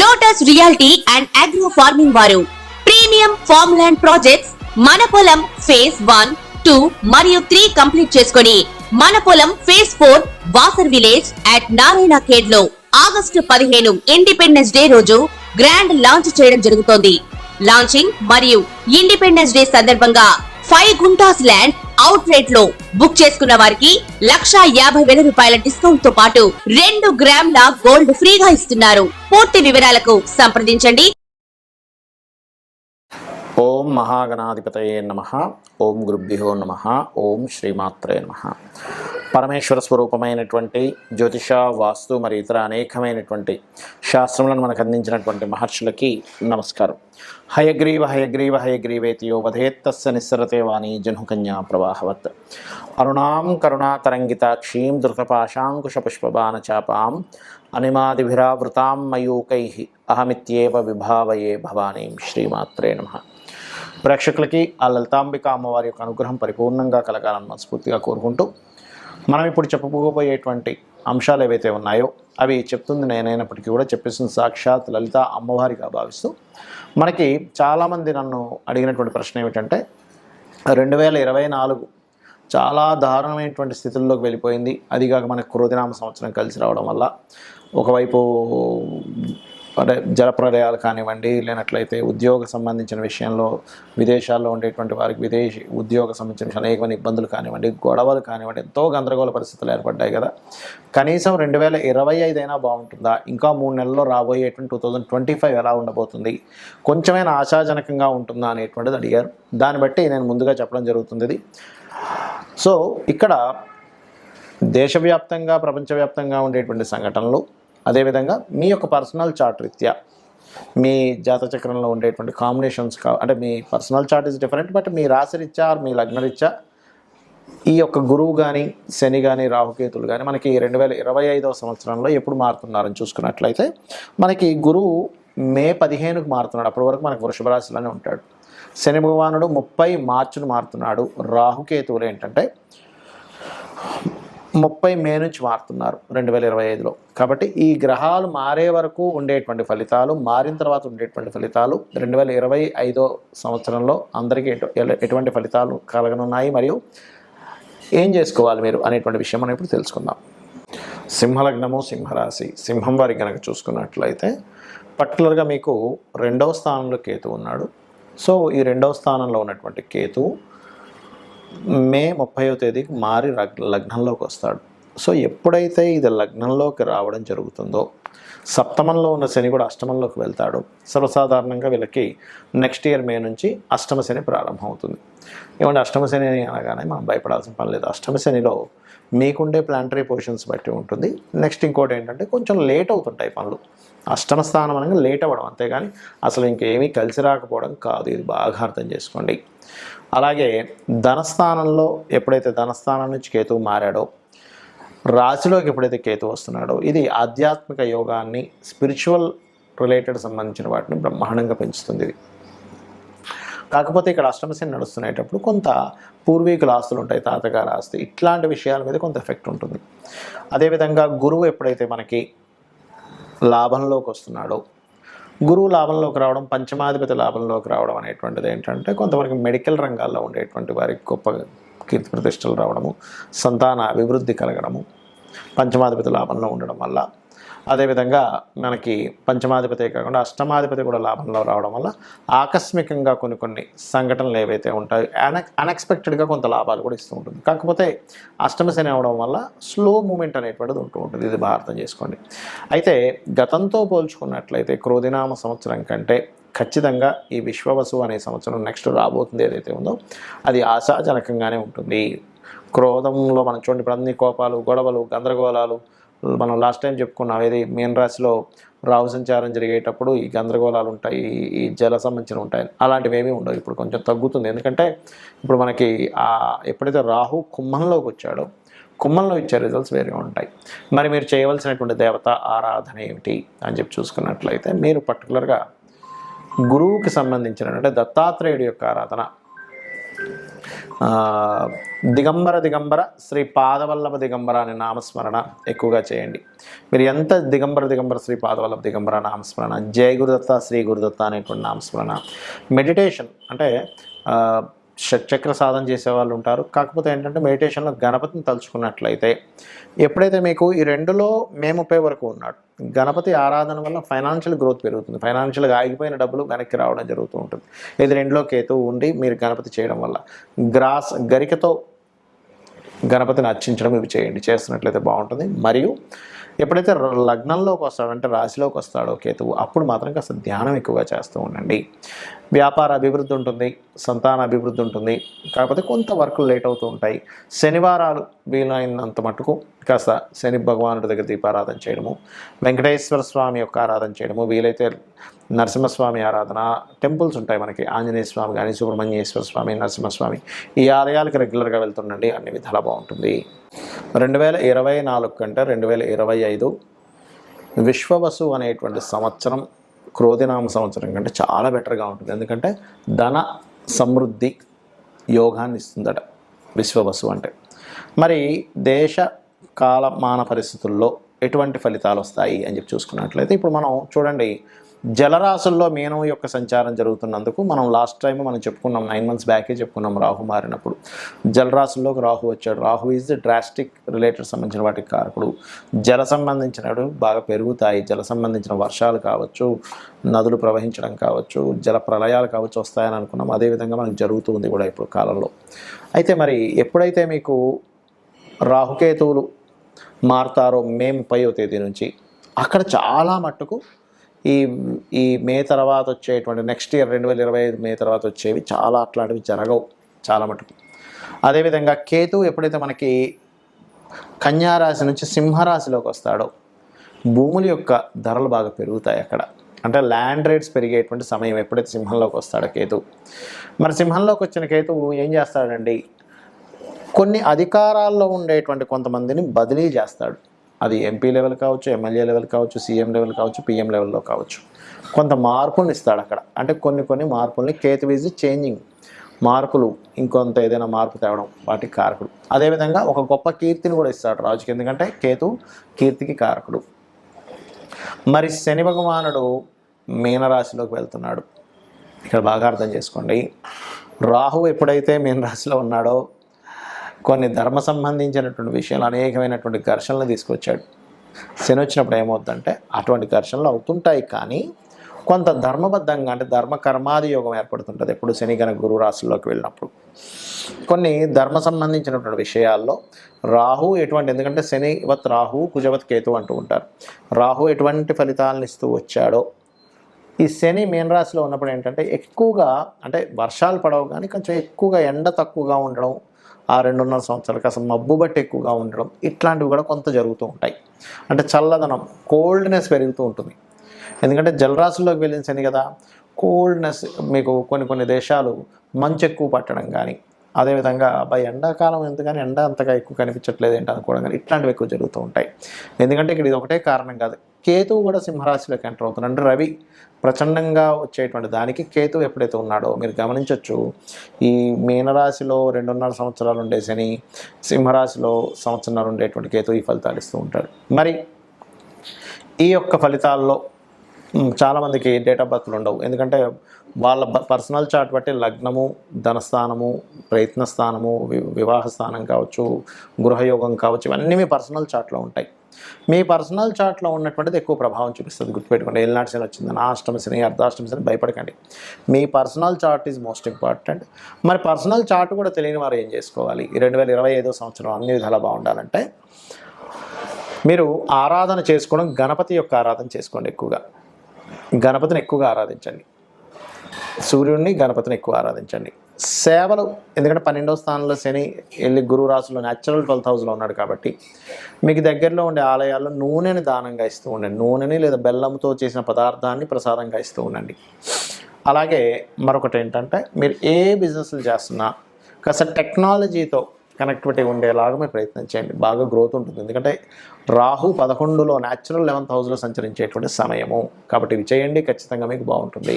Lotus reality and agro farming వారు premium farm land projects మన పొలం ఫేజ్ 1, 2 మరియు 3 కంప్లీట్ చేసుకొని మన పొలం phase 4 Wasar village at Narayana Khed లో ఆగస్టు 15 ఇండిపెండెన్స్ డే రోజు గ్రాండ్ లాంచ్ చేయడం జరుగుతోంది. లాంచింగ్ మరియు ఇండిపెండెన్స్ డే సందర్భంగా 5 గుంటాస్ ల్యాండ్ అవుట్ రేట్ లో బుక్ చేసుకున్న వారికి 1,50,000 రూపాయల డిస్కౌంట్ తో పాటు 2 గ్రాముల గోల్డ్ ఫ్రీగా ఇస్తున్నారు. పూర్తి వివరాలకు సంప్రదించండి. ఓం మహాగణాధిపతయే నమః. ఓం గురుభ్యో నమః. ఓం శ్రీమాత్రే నమః. పరమేశ్వర స్వరూపమైనటువంటి జ్యోతిష, వాస్తు మరియు ఇతర అనేకమైనటువంటి శాస్త్రములను మనకు అందించినటువంటి మహర్షులకి నమస్కారం. హయగ్రీవ హయగ్రీవ హయగ్రీవేతి యో వధేత్తస్య నిస్సరతే వాణి జహ్నుకన్యా ప్రవాహవత్. అరుణాం కరుణాతరంగితాక్షీం ధృతపాశాంకుశపుష్పబాణచాపాం అనిమాదిభిరావృతాం మయూకైః అహమిత్యేవ విభావయే భవానీం. శ్రీమాత్రే నమః. ప్రేక్షకులకి ఆ లలితాంబిక అమ్మవారి యొక్క అనుగ్రహం పరిపూర్ణంగా కలగాలని మనస్ఫూర్తిగా కోరుకుంటూ, మనం ఇప్పుడు చెప్పబోయేటువంటి అంశాలు ఏవైతే ఉన్నాయో అవి చెప్తుంది నేనైనప్పటికీ కూడా చెప్పేసిన సాక్షాత్ లలిత అమ్మవారిగా భావిస్తూ, మనకి చాలామంది నన్ను అడిగినటువంటి ప్రశ్న ఏమిటంటే 2024 చాలా దారుణమైనటువంటి స్థితుల్లోకి వెళ్ళిపోయింది. అదిగాక మనకు క్రోధినామ సంవత్సరం కలిసి రావడం వల్ల ఒకవైపు అంటే జలప్రలయాలు కానివ్వండి, లేనట్లయితే ఉద్యోగ సంబంధించిన విషయంలో విదేశాల్లో ఉండేటువంటి వారికి విదేశీ ఉద్యోగ సంబంధించిన అనేకమైన ఇబ్బందులు కానివ్వండి, గొడవలు కానివ్వండి, ఎంతో గందరగోళ పరిస్థితులు ఏర్పడ్డాయి కదా. కనీసం 2025 అయినా బాగుంటుందా, ఇంకా 3 నెలల్లో రాబోయేటువంటి 2025 ఎలా ఉండబోతుంది, కొంచెమైనా ఆశాజనకంగా ఉంటుందా అనేటువంటిది అడిగారు. దాన్ని బట్టి నేను ముందుగా చెప్పడం జరుగుతుంది. సో ఇక్కడ దేశవ్యాప్తంగా ప్రపంచవ్యాప్తంగా ఉండేటువంటి సంఘటనలు, అదేవిధంగా మీ యొక్క పర్సనల్ చార్ట్ రీత్యా మీ జాతచక్రంలో ఉండేటువంటి కాంబినేషన్స్ అంటే మీ personal chart is different, but మీ రాశి రీత్యా మీ లగ్న రీత్యా ఈ యొక్క గురువు కానీ శని కానీ రాహుకేతులు కానీ మనకి 2025వ సంవత్సరంలో ఎప్పుడు మారుతున్నారని చూసుకున్నట్లయితే, మనకి గురువు మే 15కు మారుతున్నాడు. అప్పటి వరకు మనకు వృషభ రాశిలోనే ఉంటాడు. శని భగవానుడు 30 మార్చిను మారుతున్నాడు. రాహుకేతువులు ఏంటంటే 30 మే నుంచి మారుతున్నారు 2025లో. కాబట్టి ఈ గ్రహాలు మారే వరకు ఉండేటువంటి ఫలితాలు, మారిన తర్వాత ఉండేటువంటి ఫలితాలు 2025 సంవత్సరంలో అందరికీ ఎటువంటి ఫలితాలు కలగనున్నాయి, మరియు ఏం చేసుకోవాలి మీరు అనేటువంటి విషయం మనం ఇప్పుడు తెలుసుకుందాం. సింహలగ్నము, సింహరాశి, సింహం వారికి కనుక చూసుకున్నట్లయితే పర్టికులర్గా మీకు 2వ స్థానంలో కేతు ఉన్నాడు. సో ఈ 2వ స్థానంలో ఉన్నటువంటి కేతువు మే 30వ తేదీకి మారి లగ్నంలోకి వస్తాడు. సో ఎప్పుడైతే ఇది లగ్నంలోకి రావడం జరుగుతుందో, సప్తమంలో ఉన్న శని కూడా అష్టమంలోకి వెళ్తాడు. సర్వసాధారణంగా వీళ్ళకి నెక్స్ట్ ఇయర్ మే నుంచి అష్టమ శని ప్రారంభం అవుతుంది. ఏమంటే అష్టమ శని అనగానే మనం భయపడాల్సిన పని లేదు. అష్టమ శనిలో మీకుండే ప్లానటరీ పొజిషన్స్ బట్టి ఉంటుంది. నెక్స్ట్ ఇంకోటి ఏంటంటే కొంచెం లేట్ అవుతుంటాయి పనులు. అష్టమ స్థానం అనగా లేట్ అవ్వడం, అంతేగాని అసలు ఇంకేమీ కలిసి రాకపోవడం కాదు. ఇది బాగా అర్థం చేసుకోండి. అలాగే ధనస్థానంలో ఎప్పుడైతే ధనస్థానం నుంచి కేతువు మారాడో, రాశిలోకి ఎప్పుడైతే కేతు వస్తున్నాడో, ఇది ఆధ్యాత్మిక యోగాన్ని, స్పిరిచువల్ రిలేటెడ్ సంబంధించిన వాటిని బ్రహ్మాండంగా పెంచుతుంది. ఇది కాకపోతే ఇక్కడ అష్టమశని నడుస్తునేటప్పుడు కొంత పూర్వీకుల ఆస్తులు ఉంటాయి, తాతగారి ఆస్తి, ఇట్లాంటి విషయాల మీద కొంత ఎఫెక్ట్ ఉంటుంది. అదేవిధంగా గురువు ఎప్పుడైతే మనకి లాభంలోకి వస్తున్నాడో, గురువు లాభంలోకి రావడం, పంచమాధిపతి లాభంలోకి రావడం అనేటువంటిది ఏంటంటే కొంతవరకు మెడికల్ రంగాల్లో ఉండేటువంటి వారికి గొప్ప కీర్తి ప్రతిష్టలు రావడము, సంతాన అభివృద్ధి కలగడము పంచమాధిపతి లాభంలో ఉండడం వల్ల. అదేవిధంగా మనకి పంచమాధిపతే కాకుండా అష్టమాధిపతి కూడా లాభంలో రావడం వల్ల ఆకస్మికంగా కొన్ని సంఘటనలు ఏవైతే ఉంటాయో అన్ఎక్స్పెక్టెడ్గా కొంత లాభాలు కూడా ఇస్తూ ఉంటుంది. కాకపోతే అష్టమ శని అవడం వల్ల స్లో మూమెంట్ అనేటువంటిది ఉంటూ ఉంటుంది. ఇది బాగా అర్థం చేసుకోండి. అయితే గతంతో పోల్చుకున్నట్లయితే క్రోధినామ సంవత్సరం కంటే ఖచ్చితంగా ఈ విశ్వవసు అనే సంవత్సరం నెక్స్ట్ రాబోతుంది ఏదైతే ఉందో అది ఆశాజనకంగానే ఉంటుంది. క్రోధంలో మనం చూడండి, ఇప్పుడు అన్ని కోపాలు, గొడవలు, గందరగోళాలు మనం లాస్ట్ టైం చెప్పుకున్నాం. ఏది మీన రాశిలో రాహు సంచారం జరిగేటప్పుడు ఈ గందరగోళాలు ఉంటాయి, ఈ జల సంబంధించిన ఉంటాయి. అలాంటివి ఏమీ ఉండవు. ఇప్పుడు కొంచెం తగ్గుతుంది. ఎందుకంటే ఇప్పుడు మనకి ఎప్పుడైతే రాహు కుంభంలోకి వచ్చాడో, కుంభంలో ఇచ్చే రిజల్ట్స్ వేరే ఉంటాయి. మరి మీరు చేయవలసినటువంటి దేవత ఆరాధన ఏమిటి అని చెప్పి చూసుకున్నట్లయితే, మీరు పర్టికులర్గా గురువుకి సంబంధించిన అంటే దత్తాత్రేయుడి యొక్క ఆరాధన, దిగంబర దిగంబర శ్రీ పాదవల్లభ దిగంబర అనే నామస్మరణ ఎక్కువగా చేయండి. మీరు ఎంత దిగంబర శ్రీ పాదవల్లభ దిగంబర నామస్మరణ, జయ గురుదత్త శ్రీ గురుదత్త అనేటువంటి నామస్మరణ, మెడిటేషన్ అంటే షట్చక్ర సాధన చేసే వాళ్ళు ఉంటారు. కాకపోతే ఏంటంటే మెడిటేషన్లో గణపతిని తలుచుకున్నట్లయితే ఎప్పుడైతే మీకు ఈ రెండులో మే 30 వరకు ఉన్నాడు, గణపతి ఆరాధన వల్ల ఫైనాన్షియల్ గ్రోత్ పెరుగుతుంది. ఫైనాన్షియల్గా ఆగిపోయిన డబ్బులు వెనక్కి రావడం జరుగుతూ ఉంటుంది. ఇది రెండులో కేతువు ఉండి మీరు గణపతి చేయడం వల్ల గరికతో గణపతిని అర్చించడం ఇవి చేయండి. చేస్తున్నట్లయితే బాగుంటుంది. మరియు ఎప్పుడైతే లగ్నంలోకి వస్తాడో అంటే రాశిలోకి వస్తాడో కేతువు, అప్పుడు మాత్రం కాస్త ధ్యానం ఎక్కువగా చేస్తూ ఉండండి. వ్యాపార అభివృద్ధి ఉంటుంది, సంతాన అభివృద్ధి ఉంటుంది. కాకపోతే కొంత వర్కులు లేట్ అవుతూ ఉంటాయి. శనివారాలు వీలైనంత మటుకు కాస్త శని భగవానుడి దగ్గర దీపారాధన చేయడము, వెంకటేశ్వర స్వామి యొక్క ఆరాధన చేయడము, వీలైతే నరసింహస్వామి ఆరాధన, టెంపుల్స్ ఉంటాయి మనకి, ఆంజనేయ స్వామి కానీ, సుబ్రహ్మణ్యేశ్వర స్వామి, నరసింహస్వామి, ఈ ఆలయాలకు రెగ్యులర్గా వెళ్తుండండి. అన్ని విధాలా బాగుంటుంది. 2024 కంటే 2025 విశ్వవసు అనేటువంటి సంవత్సరం క్రోధినామ సంవత్సరం కంటే చాలా బెటర్గా ఉంటుంది. ఎందుకంటే ధన సమృద్ధి యోగాన్ని ఇస్తుందట విశ్వవసు అంటే. మరి దేశ కాలమాన పరిస్థితుల్లో ఎటువంటి ఫలితాలు వస్తాయి అని చెప్పి చూసుకున్నట్లయితే, ఇప్పుడు మనం చూడండి, జలరాశుల్లో మీనం యొక్క సంచారం జరుగుతున్నందుకు మనం లాస్ట్ టైం మనం చెప్పుకున్నాం, 9 months బ్యాకే చెప్పుకున్నాం. రాహు మారినప్పుడు జలరాశుల్లోకి రాహు వచ్చాడు. Rahu is the drastic related సంబంధించిన వాటికి కారకుడు. జల సంబంధించినవి బాగా పెరుగుతాయి. జల సంబంధించిన వర్షాలు కావచ్చు, నదులు ప్రవహించడం కావచ్చు, జల ప్రళయాలు కావచ్చు వస్తాయని అనుకున్నాం. అదేవిధంగా మనకు జరుగుతుంది కూడా ఇప్పుడు కాలంలో. అయితే మరి ఎప్పుడైతే మీకు రాహుకేతువులు మారుతారో మే 30వ తేదీ నుంచి, అక్కడ చాలా మట్టుకు ఈ మే తర్వాత వచ్చేటువంటి నెక్స్ట్ ఇయర్ 2025 మే తర్వాత వచ్చేవి చాలా అట్లాంటివి జరగవు చాలా మటుకు. అదేవిధంగా కేతు ఎప్పుడైతే మనకి కన్యారాశి నుంచి సింహరాశిలోకి వస్తాడో భూముల యొక్క ధరలు బాగా పెరుగుతాయి అక్కడ. అంటే ల్యాండ్ రేట్స్ పెరిగేటువంటి సమయం ఎప్పుడైతే సింహంలోకి వస్తాడో కేతు. మరి సింహంలోకి వచ్చిన కేతువు ఏం చేస్తాడండి, కొన్ని అధికారాల్లో ఉండేటువంటి కొంతమందిని బదిలీ చేస్తాడు. అది ఎంపీ లెవెల్ కావచ్చు, ఎమ్మెల్యే లెవెల్ కావచ్చు, సీఎం లెవెల్ కావచ్చు, పిఎం లెవెల్లో కావచ్చు. కొంత మార్పులను ఇస్తాడు అక్కడ. అంటే కొన్ని మార్పుల్ని కేతు ఈజ్ చేంజింగ్, మార్పులు ఇంకొంత ఏదైనా మార్పు తేవడం వాటికి కారకుడు. అదేవిధంగా ఒక గొప్ప కీర్తిని కూడా ఇస్తాడు రాజుకి, ఎందుకంటే కేతు కీర్తికి కారకుడు. మరి శని భగవానుడు మీనరాశిలోకి వెళ్తున్నాడు. ఇక్కడ బాగా అర్థం చేసుకోండి, రాహు ఎప్పుడైతే మీనరాశిలో ఉన్నాడో కొన్ని ధర్మ సంబంధించినటువంటి విషయాలు అనేకమైనటువంటి ఘర్షణలు తీసుకొచ్చాడు. శని వచ్చినప్పుడు ఏమవుతుందంటే అటువంటి ఘర్షణలు అవుతుంటాయి, కానీ కొంత ధర్మబద్ధంగా అంటే ధర్మ కర్మాది యోగం ఏర్పడుతుంటుంది. ఎప్పుడు శని కనుక గురు రాశుల్లోకి వెళ్ళినప్పుడు కొన్ని ధర్మ సంబంధించినటువంటి విషయాల్లో రాహు ఎటువంటి, ఎందుకంటే శనివత్ రాహు, కుజవత్ కేతు అంటూ ఉంటారు. రాహు ఎటువంటి ఫలితాలను ఇస్తూ వచ్చాడో ఈ శని మీనరాశిలో ఉన్నప్పుడు ఏంటంటే ఎక్కువగా అంటే వర్షాలు పడవు, కానీ కొంచెం ఎక్కువగా ఎండ తక్కువగా ఉండడం, ఆ 2.5 సంవత్సరాలకు అసలు మబ్బు బట్టి ఎక్కువగా ఉండడం, ఇట్లాంటివి కూడా కొంత జరుగుతూ ఉంటాయి. అంటే చల్లదనం, కోల్డ్నెస్ పెరుగుతూ ఉంటుంది. ఎందుకంటే జలరాశుల్లోకి వెళ్ళిన శని కదా, కోల్డ్నెస్ మీకు కొన్ని దేశాలు మంచు ఎక్కువ పట్టడం కానీ, అదేవిధంగా ఎండాకాలం ఎందుకని ఎండ అంతగా ఎక్కువ కనిపించట్లేదు ఏంటి అనుకోవడం కానీ, ఇట్లాంటివి ఎక్కువ జరుగుతూ ఉంటాయి. ఎందుకంటే ఇక్కడ ఇది ఒకటే కారణం కాదు, కేతువు కూడా సింహరాశిలోకి ఎంటర్ అవుతున్నాడు. అంటే రవి ప్రచండంగా వచ్చేటువంటి దానికి కేతువు ఎప్పుడైతే ఉన్నాడో మీరు గమనించవచ్చు. ఈ మీనరాశిలో 2.5 సంవత్సరాలు ఉండే శని, సింహరాశిలో సంవత్సరాలు ఉండేటువంటి కేతువు ఈ ఫలితాలు ఇస్తూ ఉంటాడు. మరి ఈ యొక్క ఫలితాల్లో చాలామందికి డేట్ ఆఫ్ బర్త్లు ఉండవు. ఎందుకంటే వాళ్ళ పర్సనల్ చార్ట్ బట్టి లగ్నము, ధనస్థానము, ప్రయత్నస్థానము, వివాహ స్థానం కావచ్చు, గృహయోగం కావచ్చు, ఇవన్నీ మీ పర్సనల్ చార్ట్లో ఉంటాయి. మీ పర్సనల్ చార్ట్లో ఉన్నటువంటిది ఎక్కువ ప్రభావం చూపిస్తుంది. గుర్తుపెట్టుకోండి, ఏలినాటి శని వచ్చిందని, అష్టమ శని, అర్ధాష్టమ శని భయపడకండి. మీ personal chart is most important. మరి పర్సనల్ చార్ట్ కూడా తెలియని వారు ఏం చేసుకోవాలి? ఈ 2025 సంవత్సరం అన్ని విధాలా బాగుండాలంటే మీరు ఆరాధన చేసుకోవడం, గణపతి యొక్క ఆరాధన చేసుకోండి. ఎక్కువగా గణపతిని ఎక్కువగా ఆరాధించండి. సూర్యుడిని, గణపతిని ఎక్కువ ఆరాధించండి. సేవలు, ఎందుకంటే 12వ స్థానంలో శని వెళ్ళి గురు రాశిలో న్యాచురల్ 12th హౌస్లో ఉన్నాడు కాబట్టి మీకు దగ్గరలో ఉండే ఆలయాల్లో నూనెని దానంగా ఇస్తూ ఉండండి. నూనెని లేదా బెల్లంతో చేసిన పదార్థాన్ని ప్రసాదంగా ఇస్తూ ఉండండి. అలాగే మరొకటి ఏంటంటే, మీరు ఏ బిజినెస్లు చేస్తున్నా కాస్త టెక్నాలజీతో కనెక్టివిటీ ఉండేలాగా మీరు ప్రయత్నం చేయండి. బాగా గ్రోత్ ఉంటుంది. ఎందుకంటే రాహు 11లో న్యాచురల్ 11th హౌస్లో సంచరించేటువంటి సమయము కాబట్టి ఇవి చేయండి, ఖచ్చితంగా మీకు బాగుంటుంది.